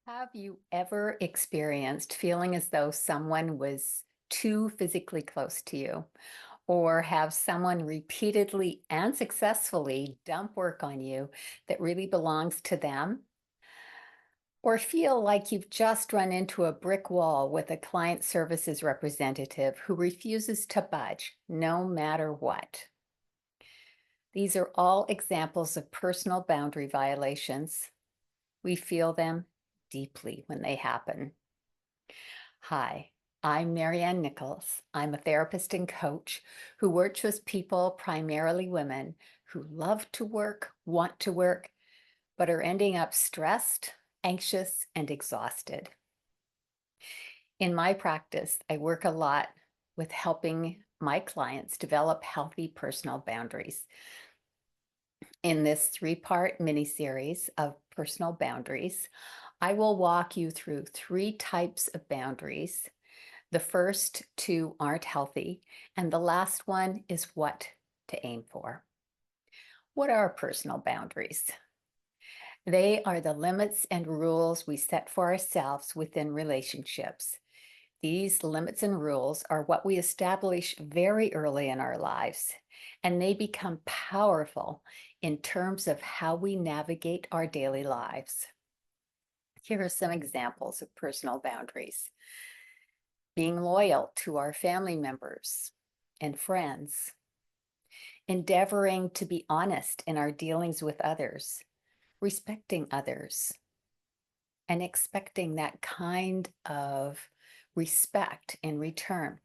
Have you ever experienced feeling as though someone was too physically close to you, or have someone repeatedly and successfully dump work on you that really belongs to them? Or feel like you've just run into a brick wall with a client services representative who refuses to budge no matter what? These are all examples of personal boundary violations. We feel them deeply when they happen. Hi, I'm Maryann Nichols. I'm a therapist and coach who works with people, primarily women, who love to work, want to work, but are ending up stressed, anxious, and exhausted. In my practice, I work a lot with helping my clients develop healthy personal boundaries. In this three-part mini-series of personal boundaries, I will walk you through three types of boundaries. The first two aren't healthy, and the last one is what to aim for. What are personal boundaries? They are the limits and rules we set for ourselves within relationships. These limits and rules are what we establish very early in our lives, and they become powerful in terms of how we navigate our daily lives. Here are some examples of personal boundaries. Being loyal to our family members and friends, endeavoring to be honest in our dealings with others, respecting others, and expecting that kind of respect in return.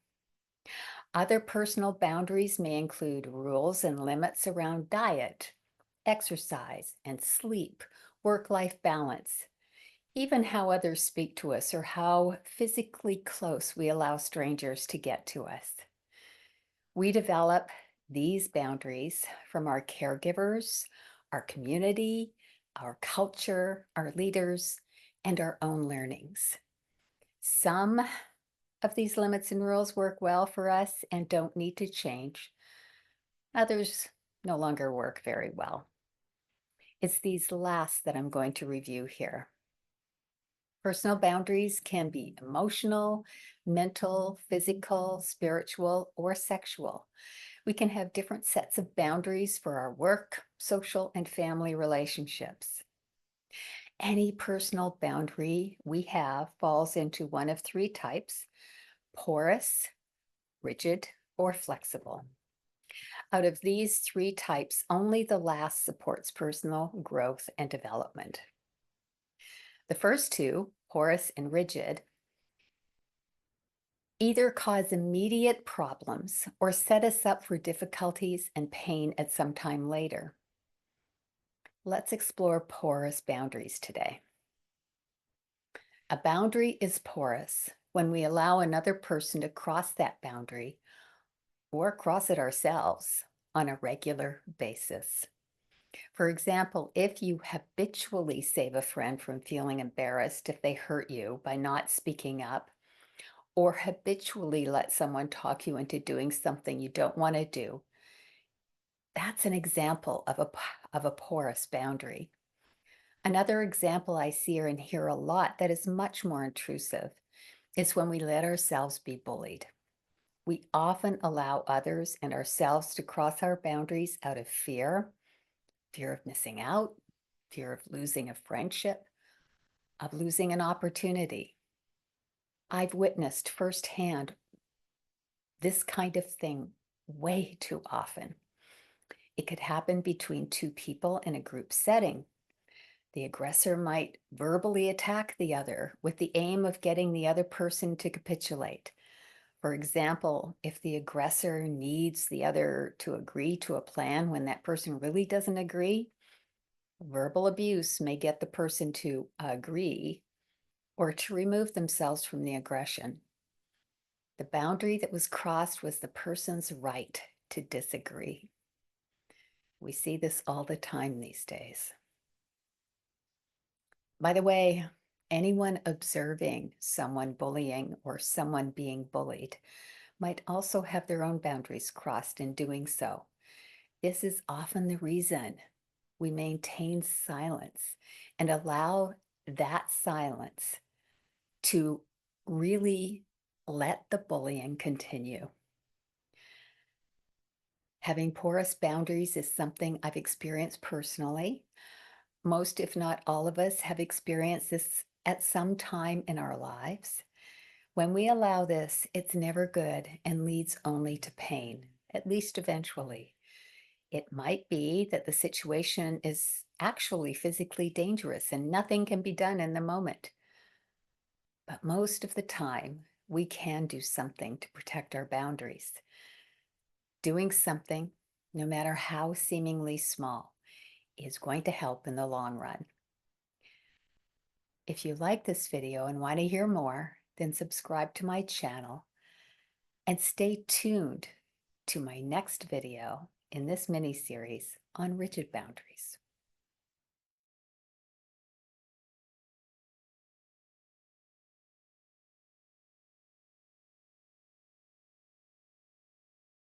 Other personal boundaries may include rules and limits around diet, exercise, and sleep, work-life balance, even how others speak to us or how physically close we allow strangers to get to us. We develop these boundaries from our caregivers, our community, our culture, our leaders, and our own learnings. Some of these limits and rules work well for us and don't need to change. Others no longer work very well. It's these last that I'm going to review here. Personal boundaries can be emotional, mental, physical, spiritual, or sexual. We can have different sets of boundaries for our work, social, and family relationships. Any personal boundary we have falls into one of three types: porous, rigid, or flexible. Out of these three types, only the last supports personal growth and development. The first two, porous and rigid, either cause immediate problems or set us up for difficulties and pain at some time later. Let's explore porous boundaries today. A boundary is porous when we allow another person to cross that boundary or cross it ourselves on a regular basis. For example, if you habitually save a friend from feeling embarrassed if they hurt you by not speaking up, or habitually let someone talk you into doing something you don't want to do, that's an example of a porous boundary. Another example I see and hear a lot that is much more intrusive is when we let ourselves be bullied. We often allow others and ourselves to cross our boundaries out of fear of missing out, fear of losing a friendship, of losing an opportunity. I've witnessed firsthand this kind of thing way too often. It could happen between two people in a group setting. The aggressor might verbally attack the other with the aim of getting the other person to capitulate. For example, if the aggressor needs the other to agree to a plan when that person really doesn't agree, verbal abuse may get the person to agree or to remove themselves from the aggression. The boundary that was crossed was the person's right to disagree. We see this all the time these days. By the way, anyone observing someone bullying or someone being bullied might also have their own boundaries crossed in doing so. This is often the reason we maintain silence and allow that silence to really let the bullying continue. Having porous boundaries is something I've experienced personally. Most, if not all of us, have experienced this at some time in our lives. When we allow this, it's never good and leads only to pain, at least eventually. It might be that the situation is actually physically dangerous and nothing can be done in the moment. But most of the time, we can do something to protect our boundaries. Doing something, no matter how seemingly small, is going to help in the long run. If you like this video and want to hear more, then subscribe to my channel and stay tuned to my next video in this mini-series on rigid boundaries.